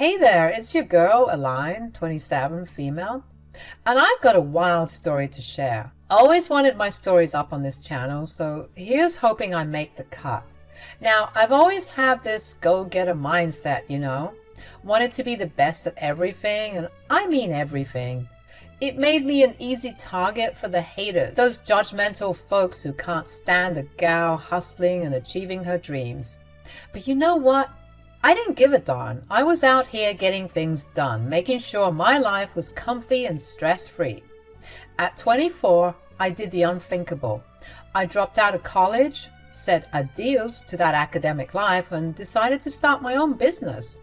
Hey there, it's your girl, Aline, 27, female, and I've got a wild story to share. I always wanted my stories up on this channel, so here's hoping I make the cut. Now, I've always had this go-getter mindset, wanted to be the best at everything, and I mean everything. It made me an easy target for the haters, those judgmental folks who can't stand a gal hustling and achieving her dreams. But you know what? I didn't give a darn. I was out here getting things done, making sure my life was comfy and stress-free. At 24, I did the unthinkable. I dropped out of college, said adios to that academic life, and decided to start my own business.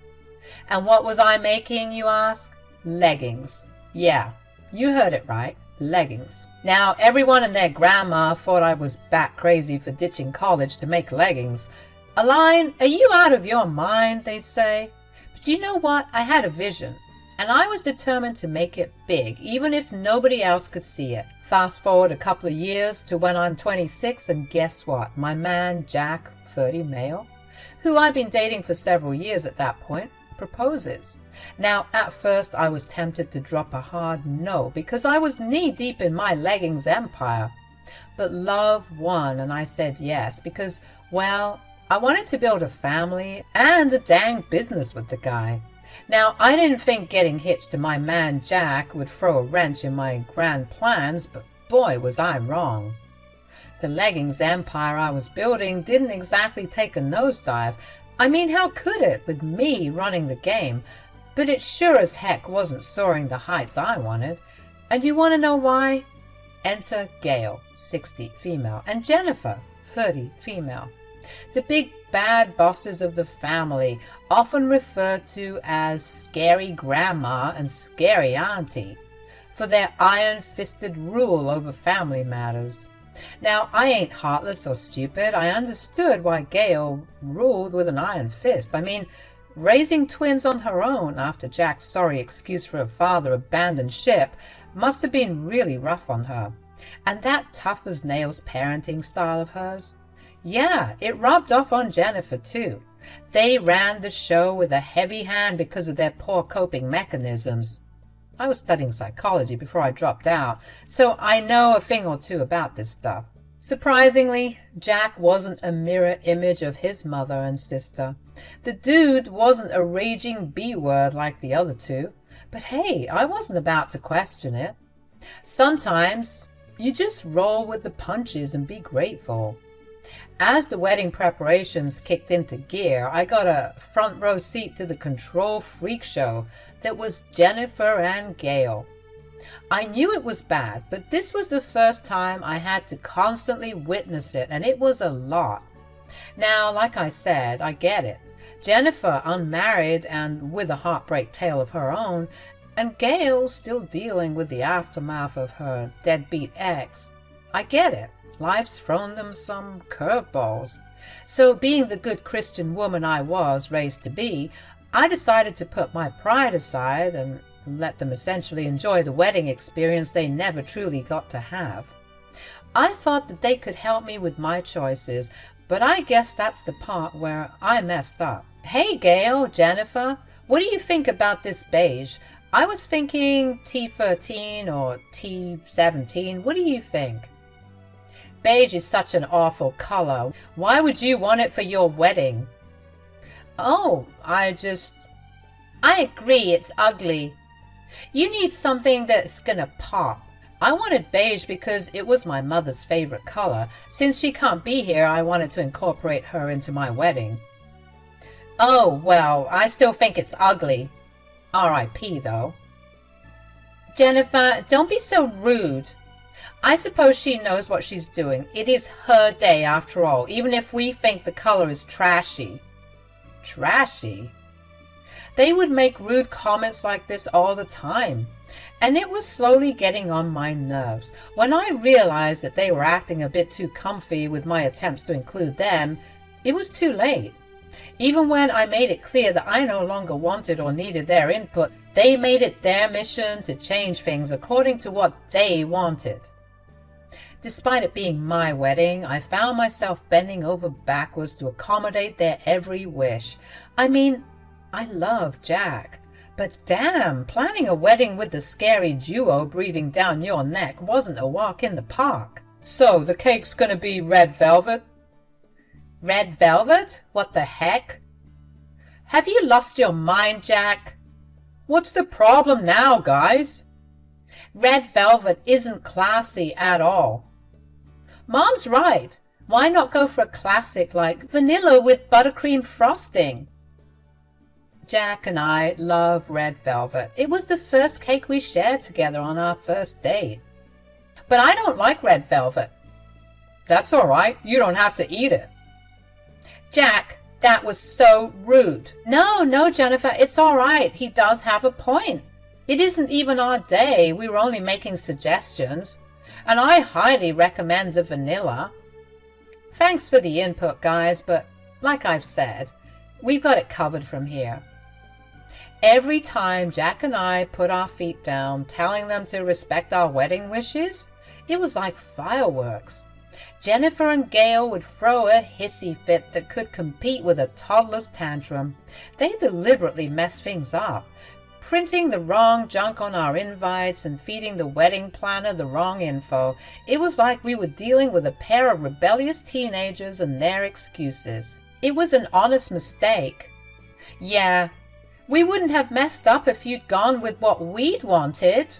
And what was I making, you ask? Leggings. Yeah, you heard it right. Leggings. Now, everyone and their grandma thought I was bat crazy for ditching college to make leggings. Aline, are you out of your mind, they'd say. But you know what? I had a vision, and I was determined to make it big, even if nobody else could see it. Fast forward a couple of years to when I'm 26, and guess what? My man, Jack, 30 male, who I'd been dating for several years at that point, proposes. Now, at first, I was tempted to drop a hard no, because I was knee-deep in my leggings empire. But love won, and I said yes, because, well, I wanted to build a family and a dang business with the guy. Now, I didn't think getting hitched to my man Jack would throw a wrench in my grand plans, but boy was I wrong. The leggings empire I was building didn't exactly take a nosedive. I mean, how could it with me running the game? But it sure as heck wasn't soaring the heights I wanted. And you want to know why? Enter Gail, 60, female, and Jennifer, 30, female. The big bad bosses of the family, often referred to as scary grandma and scary auntie, for their iron-fisted rule over family matters. Now, I ain't heartless or stupid. I understood why Gail ruled with an iron fist. I mean, raising twins on her own after Jack's sorry excuse for her father abandoned ship must have been really rough on her. And that tough-as-nails parenting style of hers? Yeah, it rubbed off on Jennifer too. They ran the show with a heavy hand because of their poor coping mechanisms. I was studying psychology before I dropped out, so I know a thing or two about this stuff. Surprisingly, Jack wasn't a mirror image of his mother and sister. The dude wasn't a raging B-word like the other two, but hey, I wasn't about to question it. Sometimes you just roll with the punches and be grateful. As the wedding preparations kicked into gear, I got a front row seat to the control freak show that was Jennifer and Gail. I knew it was bad, but this was the first time I had to constantly witness it, and it was a lot. Now, like I said, I get it. Jennifer unmarried and with a heartbreak tale of her own, and Gail still dealing with the aftermath of her deadbeat ex. I get it. Life's thrown them some curveballs. So being the good Christian woman I was raised to be, I decided to put my pride aside and let them essentially enjoy the wedding experience they never truly got to have. I thought that they could help me with my choices, but I guess that's the part where I messed up. Hey Gail, Jennifer, what do you think about this beige? I was thinking T13 or T17. What do you think? Beige is such an awful color. Why would you want it for your wedding? Oh, I agree, it's ugly. You need something that's gonna pop. I wanted beige because it was my mother's favorite color. Since she can't be here, I wanted to incorporate her into my wedding. Oh, well, I still think it's ugly. R.I.P. though. Jennifer, don't be so rude. I suppose she knows what she's doing. It is her day after all, even if we think the color is trashy. Trashy? They would make rude comments like this all the time, and it was slowly getting on my nerves. When I realized that they were acting a bit too comfy with my attempts to include them, it was too late. Even when I made it clear that I no longer wanted or needed their input, they made it their mission to change things according to what they wanted. Despite it being my wedding, I found myself bending over backwards to accommodate their every wish. I mean, I love Jack, but damn, planning a wedding with the scary duo breathing down your neck wasn't a walk in the park. So the cake's gonna be red velvet? Red velvet? What the heck? Have you lost your mind, Jack? What's the problem now, guys? Red velvet isn't classy at all. Mom's right. Why not go for a classic like vanilla with buttercream frosting? Jack and I love red velvet. It was the first cake we shared together on our first date. But I don't like red velvet. That's all right. You don't have to eat it. Jack, that was so rude. No, Jennifer, it's all right. He does have a point. It isn't even our day. We were only making suggestions. And I highly recommend the vanilla. Thanks for the input, guys, but like I've said, we've got it covered from here. Every time Jack and I put our feet down, telling them to respect our wedding wishes, it was like fireworks. Jennifer and Gail would throw a hissy fit that could compete with a toddler's tantrum. They deliberately messed things up, printing the wrong junk on our invites and feeding the wedding planner the wrong info. It was like we were dealing with a pair of rebellious teenagers and their excuses. It was an honest mistake. Yeah, we wouldn't have messed up if you'd gone with what we'd wanted.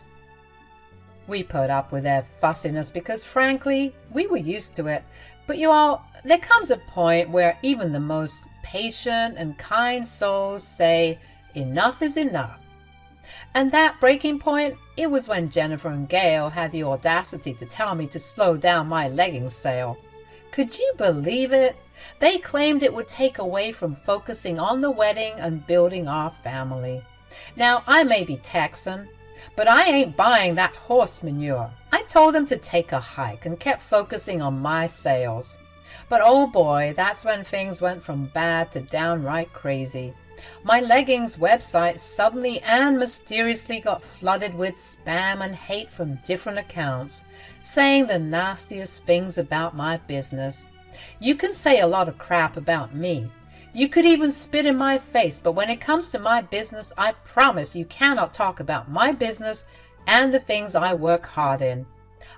We put up with their fussiness because, frankly, we were used to it. But you all, there comes a point where even the most patient and kind souls say, enough is enough. And that breaking point, it was when Jennifer and Gail had the audacity to tell me to slow down my leggings sale. Could you believe it? They claimed it would take away from focusing on the wedding and building our family. Now, I may be Texan, but I ain't buying that horse manure. I told them to take a hike and kept focusing on my sales. But oh boy, that's when things went from bad to downright crazy. My leggings website suddenly and mysteriously got flooded with spam and hate from different accounts, saying the nastiest things about my business. You can say a lot of crap about me. You could even spit in my face, but when it comes to my business, I promise you cannot talk about my business and the things I work hard in.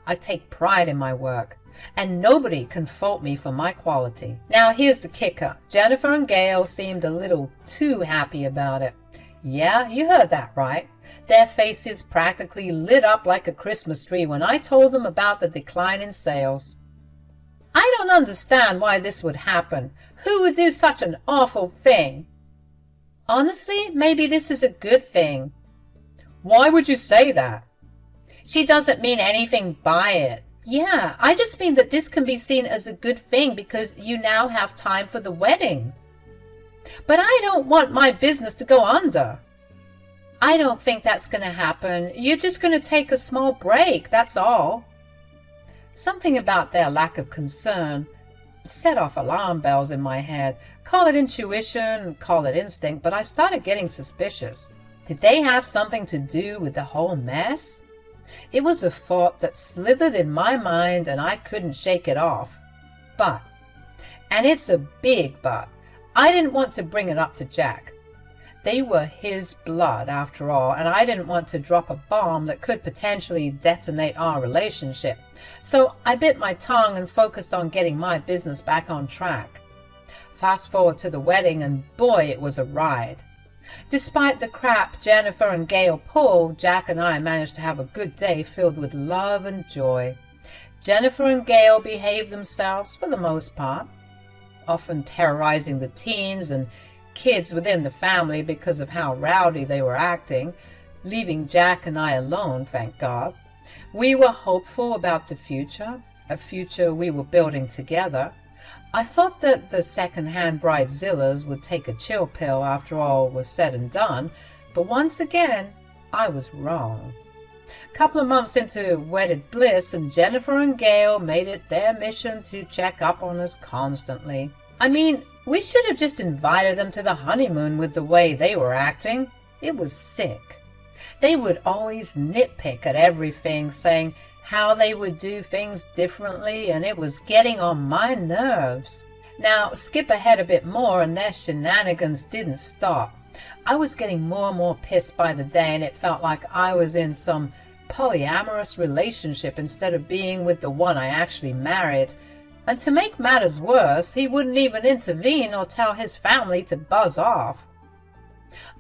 I take pride in my work, and nobody can fault me for my quality. Now here's the kicker. Jennifer and Gail seemed a little too happy about it. Yeah, you heard that right. Their faces practically lit up like a Christmas tree when I told them about the decline in sales. I don't understand why this would happen. Who would do such an awful thing? Honestly, maybe this is a good thing. Why would you say that? She doesn't mean anything by it. Yeah, I just mean that this can be seen as a good thing because you now have time for the wedding. But I don't want my business to go under. I don't think that's going to happen. You're just going to take a small break, that's all. Something about their lack of concern set off alarm bells in my head. Call it intuition, call it instinct, but I started getting suspicious. Did they have something to do with the whole mess? It was a thought that slithered in my mind and I couldn't shake it off. But, and it's a big but, I didn't want to bring it up to Jack. They were his blood, after all, and I didn't want to drop a bomb that could potentially detonate our relationship. So I bit my tongue and focused on getting my business back on track. Fast forward to the wedding, and boy, it was a ride. Despite the crap Jennifer and Gail pulled, Jack and I managed to have a good day filled with love and joy. Jennifer and Gail behaved themselves for the most part, often terrorizing the teens and kids within the family because of how rowdy they were acting, leaving Jack and I alone, thank God. We were hopeful about the future, a future we were building together. I thought that the second-hand bridezillas would take a chill pill after all was said and done, but once again, I was wrong. A couple of months into wedded bliss, and Jennifer and Gail made it their mission to check up on us constantly. I mean, we should have just invited them to the honeymoon with the way they were acting. It was sick. They would always nitpick at everything, saying how they would do things differently, and it was getting on my nerves. Now, skip ahead a bit more, and their shenanigans didn't stop. I was getting more and more pissed by the day, and it felt like I was in some polyamorous relationship instead of being with the one I actually married. And to make matters worse, he wouldn't even intervene or tell his family to buzz off.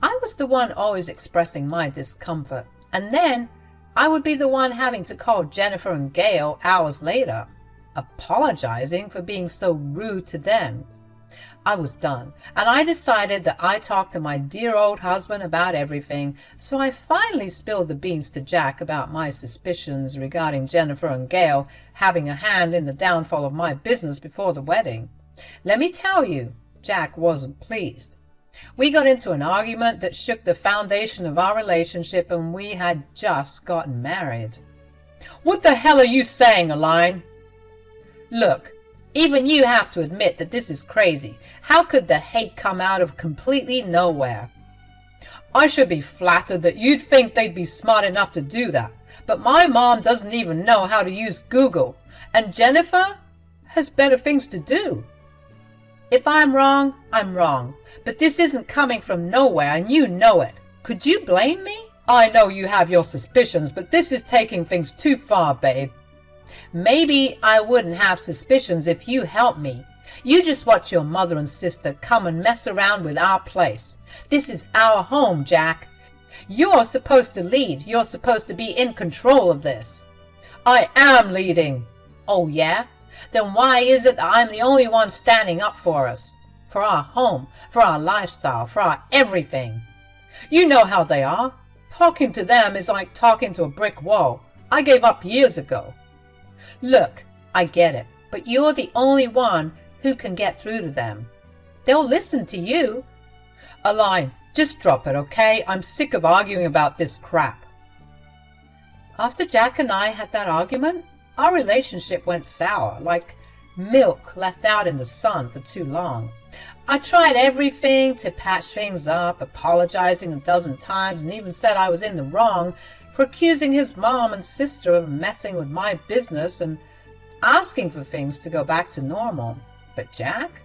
I was the one always expressing my discomfort, and then I would be the one having to call Jennifer and Gail hours later, apologizing for being so rude to them. I was done, and I decided that I talked to my dear old husband about everything, so I finally spilled the beans to Jack about my suspicions regarding Jennifer and Gail having a hand in the downfall of my business before the wedding. Let me tell you, Jack wasn't pleased. We got into an argument that shook the foundation of our relationship, and we had just gotten married. "What the hell are you saying, Aline?" "Look, even you have to admit that this is crazy. How could the hate come out of completely nowhere?" "I should be flattered that you'd think they'd be smart enough to do that. But my mom doesn't even know how to use Google, and Jennifer has better things to do." "If I'm wrong, I'm wrong. But this isn't coming from nowhere, and you know it. Could you blame me?" "I know you have your suspicions, but this is taking things too far, babe." "Maybe I wouldn't have suspicions if you helped me. You just watch your mother and sister come and mess around with our place. This is our home, Jack. You're supposed to lead. You're supposed to be in control of this." "I am leading." "Oh, yeah? Then why is it that I'm the only one standing up for us? For our home, for our lifestyle, for our everything. You know how they are. Talking to them is like talking to a brick wall. I gave up years ago." "Look, I get it, but you're the only one who can get through to them. They'll listen to you." "Aline, just drop it, okay? I'm sick of arguing about this crap." After Jack and I had that argument, our relationship went sour, like milk left out in the sun for too long. I tried everything to patch things up, apologizing a dozen times, and even said I was in the wrong for accusing his mom and sister of messing with my business and asking for things to go back to normal. But Jack?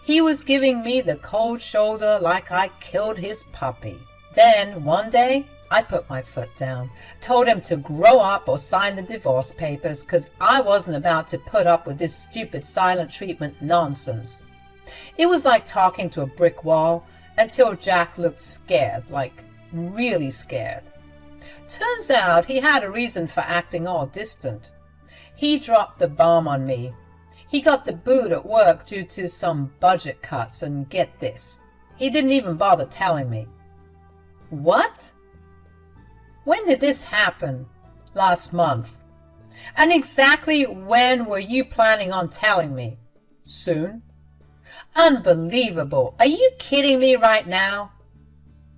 He was giving me the cold shoulder like I killed his puppy. Then, one day, I put my foot down, told him to grow up or sign the divorce papers, because I wasn't about to put up with this stupid silent treatment nonsense. It was like talking to a brick wall until Jack looked scared, like really scared. Turns out he had a reason for acting all distant. He dropped the bomb on me. He got the boot at work due to some budget cuts, and get this, he didn't even bother telling me. What? When did this happen? Last month. And exactly when were you planning on telling me? Soon. Unbelievable. Are you kidding me right now?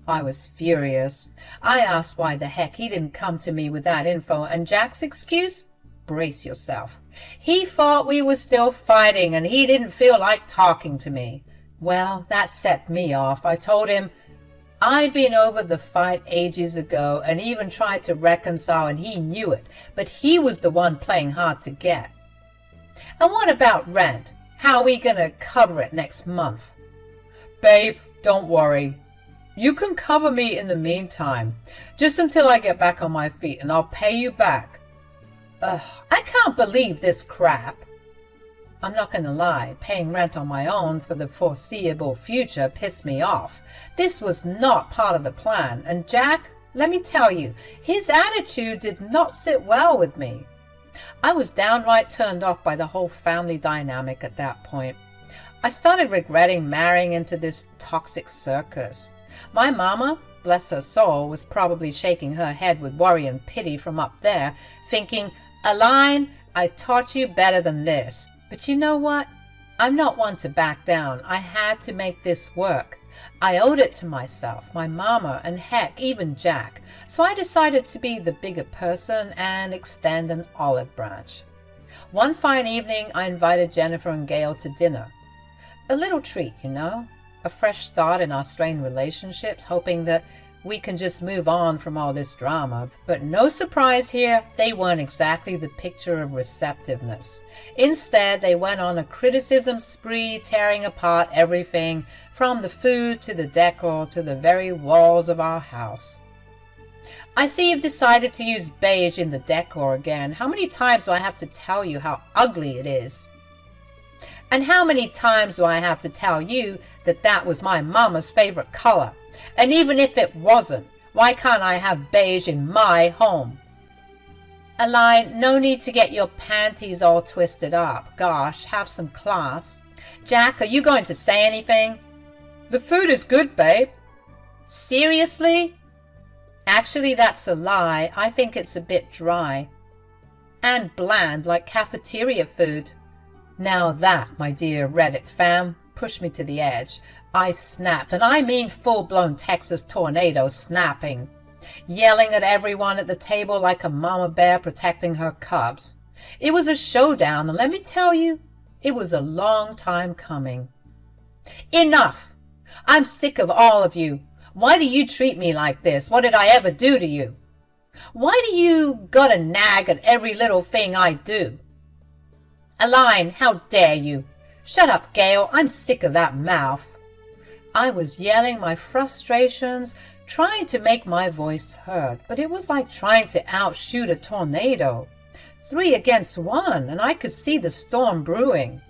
I was furious. I asked why the heck he didn't come to me with that info, and Jack's excuse? Brace yourself. He thought we were still fighting, and he didn't feel like talking to me. Well, that set me off. I told him I'd been over the fight ages ago and even tried to reconcile, and he knew it, but he was the one playing hard to get. And what about rent? How are we gonna cover it next month? Babe, don't worry. You can cover me in the meantime, just until I get back on my feet, and I'll pay you back. Ugh, I can't believe this crap. I'm not going to lie, paying rent on my own for the foreseeable future pissed me off. This was not part of the plan, and Jack, let me tell you, his attitude did not sit well with me. I was downright turned off by the whole family dynamic at that point. I started regretting marrying into this toxic circus. My mama, bless her soul, was probably shaking her head with worry and pity from up there, thinking, Aline, I taught you better than this. But you know what? I'm not one to back down. I had to make this work. I owed it to myself, my mama, and heck, even Jack. So I decided to be the bigger person and extend an olive branch. One fine evening, I invited Jennifer and Gail to dinner. A little treat, you know, a fresh start in our strained relationships, hoping that we can just move on from all this drama. But no surprise here, they weren't exactly the picture of receptiveness. Instead, they went on a criticism spree, tearing apart everything from the food to the decor to the very walls of our house. I see you've decided to use beige in the decor again. How many times do I have to tell you how ugly it is? And how many times do I have to tell you that that was my mama's favorite color? And even if it wasn't, why can't I have beige in my home? Aline, no need to get your panties all twisted up. Gosh, have some class. Jack, are you going to say anything? The food is good, babe. Seriously? Actually, that's a lie. I think it's a bit dry. And bland, like cafeteria food. Now that, my dear Reddit fam, pushed me to the edge. I snapped, and I mean full-blown Texas tornado snapping, yelling at everyone at the table like a mama bear protecting her cubs. It was a showdown, and let me tell you, it was a long time coming. Enough! I'm sick of all of you. Why do you treat me like this? What did I ever do to you? Why do you gotta nag at every little thing I do? Aline, how dare you? Shut up, Gail. I'm sick of that mouth. I was yelling my frustrations, trying to make my voice heard, but it was like trying to outshoot a tornado. 3 against 1, and I could see the storm brewing.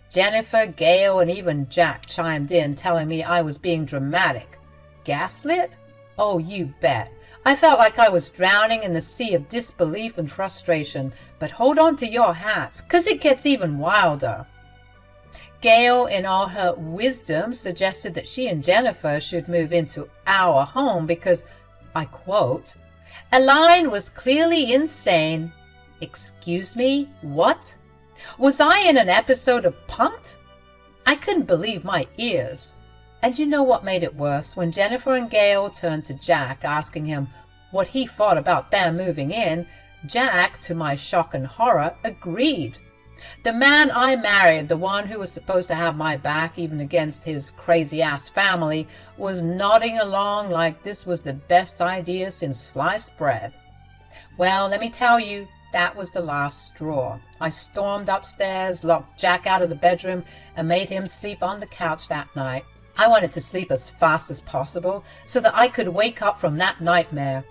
Jennifer, Gail, and even Jack chimed in, telling me I was being dramatic. Gaslit? Oh, you bet. I felt like I was drowning in the sea of disbelief and frustration, but hold on to your hats, 'cause it gets even wilder. Gail, in all her wisdom, suggested that she and Jennifer should move into our home because, I quote, Aline was clearly insane. Excuse me? What? Was I in an episode of Punk'd? I couldn't believe my ears. And you know what made it worse? When Jennifer and Gail turned to Jack, asking him what he thought about them moving in, Jack, to my shock and horror, agreed. The man I married, the one who was supposed to have my back even against his crazy-ass family, was nodding along like this was the best idea since sliced bread. Well, let me tell you, that was the last straw. I stormed upstairs, locked Jack out of the bedroom, and made him sleep on the couch that night. I wanted to sleep as fast as possible so that I could wake up from that nightmare.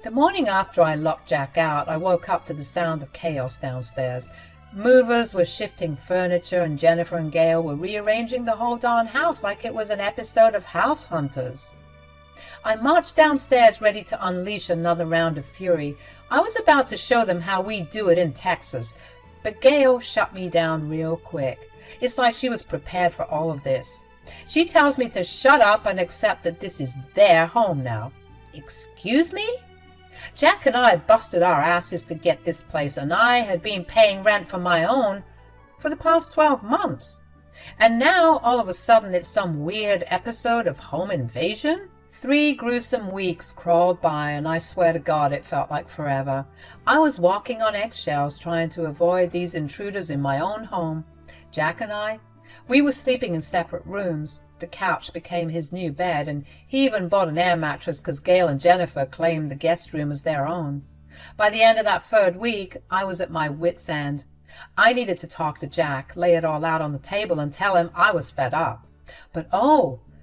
The morning after I locked Jack out, I woke up to the sound of chaos downstairs. Movers were shifting furniture, and Jennifer and Gail were rearranging the whole darn house like it was an episode of House Hunters. I marched downstairs ready to unleash another round of fury. I was about to show them how we do it in Texas, but Gail shut me down real quick. It's like she was prepared for all of this. She tells me to shut up and accept that this is their home now. Excuse me? Jack and I busted our asses to get this place, and I had been paying rent for my own for the past 12 months. And now, all of a sudden, it's some weird episode of home invasion? 3 gruesome weeks crawled by, and I swear to God it felt like forever. I was walking on eggshells trying to avoid these intruders in my own home. Jack and I, we were sleeping in separate rooms. The couch became his new bed, and he even bought an air mattress because Gail and Jennifer claimed the guest room as their own. By the end of that 3rd week, I was at my wit's end. I needed to talk to Jack, lay it all out on the table, and tell him I was fed up. But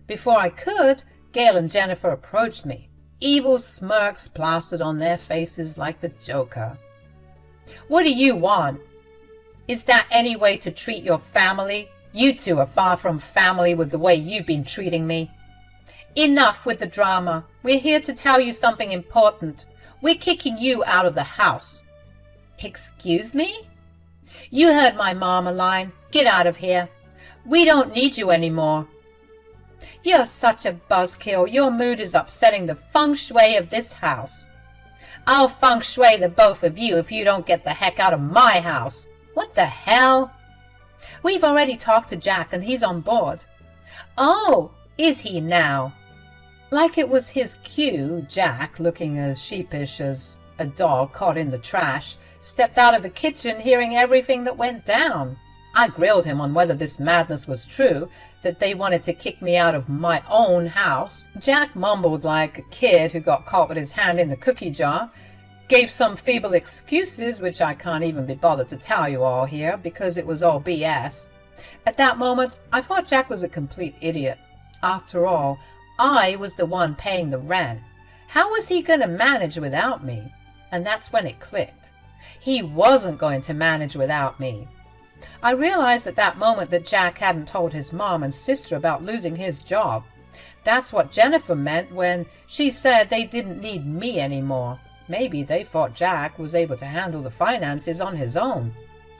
before I could, Gail and Jennifer approached me, evil smirks plastered on their faces like the Joker. What do you want? Is that any way to treat your family? You two are far from family with the way you've been treating me. Enough with the drama. We're here to tell you something important. We're kicking you out of the house. Excuse me? You heard my mama line. Get out of here. We don't need you anymore. You're such a buzzkill. Your mood is upsetting the feng shui of this house. I'll feng shui the both of you if you don't get the heck out of my house. What the hell? We've already talked to Jack and he's on board. Oh, is he now? Like it was his cue, Jack, looking as sheepish as a dog caught in the trash, stepped out of the kitchen hearing everything that went down. I grilled him on whether this madness was true, that they wanted to kick me out of my own house. Jack mumbled like a kid who got caught with his hand in the cookie jar, gave some feeble excuses, which I can't even be bothered to tell you all here because it was all BS. At that moment, I thought Jack was a complete idiot. After all, I was the one paying the rent. How was he going to manage without me? And that's when it clicked. He wasn't going to manage without me. I realized at that moment that Jack hadn't told his mom and sister about losing his job. That's what Jennifer meant when she said they didn't need me anymore. Maybe they thought Jack was able to handle the finances on his own.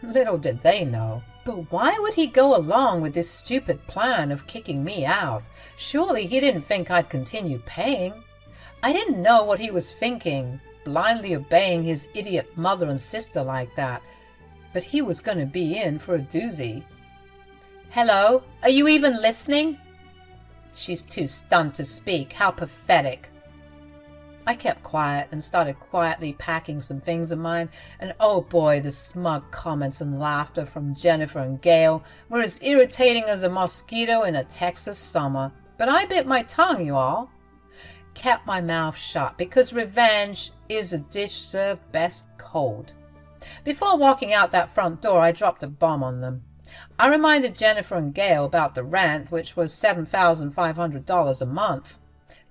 Little did they know. But why would he go along with this stupid plan of kicking me out? Surely he didn't think I'd continue paying. I didn't know what he was thinking, blindly obeying his idiot mother and sister like that. But he was going to be in for a doozy. Hello? Are you even listening? She's too stunned to speak. How pathetic. I kept quiet and started quietly packing some things of mine, and oh boy, the smug comments and laughter from Jennifer and Gail were as irritating as a mosquito in a Texas summer. But I bit my tongue, you all. Kept my mouth shut, because revenge is a dish served best cold. Before walking out that front door, I dropped a bomb on them. I reminded Jennifer and Gail about the rent, which was $7,500 a month.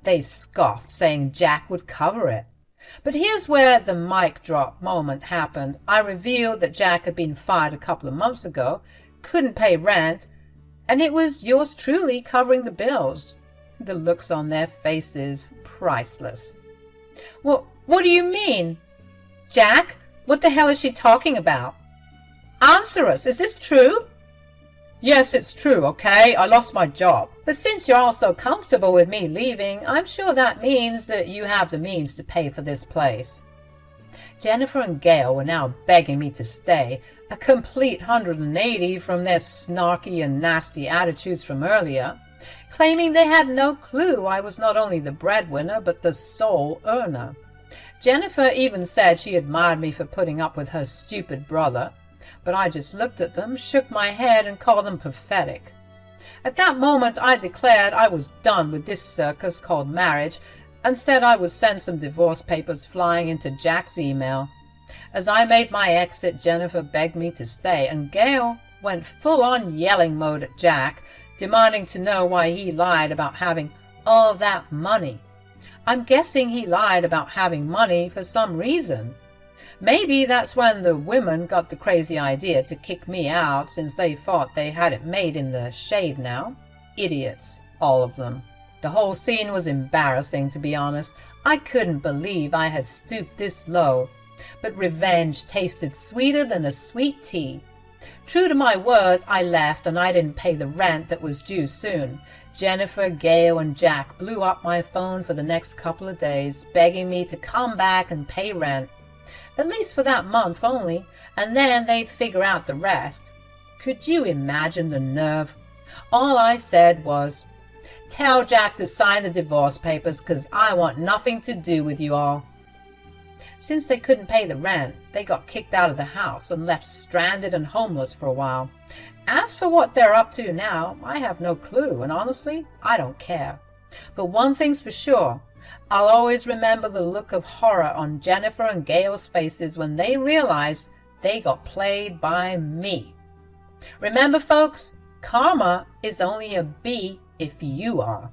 They scoffed, saying Jack would cover it. But here's where the mic drop moment happened. I revealed that Jack had been fired a couple of months ago, couldn't pay rent, and it was yours truly covering the bills. The looks on their faces, priceless. What do you mean? Jack? What the hell is she talking about? Answer us, is this true? Yes, it's true, okay? I lost my job. But since you're all so comfortable with me leaving, I'm sure that means that you have the means to pay for this place. Jennifer and Gail were now begging me to stay, a complete 180 from their snarky and nasty attitudes from earlier, claiming they had no clue I was not only the breadwinner but the sole earner. Jennifer even said she admired me for putting up with her stupid brother, but I just looked at them, shook my head, and called them pathetic. At that moment I declared I was done with this circus called marriage, and said I would send some divorce papers flying into Jack's email. As I made my exit, Jennifer begged me to stay, and Gail went full-on yelling mode at Jack, demanding to know why he lied about having all that money. I'm guessing he lied about having money for some reason. Maybe that's when the women got the crazy idea to kick me out, since they thought they had it made in the shade now. Idiots, all of them. The whole scene was embarrassing, to be honest. I couldn't believe I had stooped this low. But revenge tasted sweeter than a sweet tea. True to my word, I left, and I didn't pay the rent that was due soon. Jennifer, Gail, and Jack blew up my phone for the next couple of days, begging me to come back and pay rent. At least for that month only, and then they'd figure out the rest. Could you imagine the nerve? All I said was, "Tell Jack to sign the divorce papers, 'cause I want nothing to do with you all." Since they couldn't pay the rent, they got kicked out of the house and left stranded and homeless for a while. As for what they're up to now, I have no clue, and honestly, I don't care. But one thing's for sure, I'll always remember the look of horror on Jennifer and Gail's faces when they realized they got played by me. Remember, folks, karma is only a B if you are.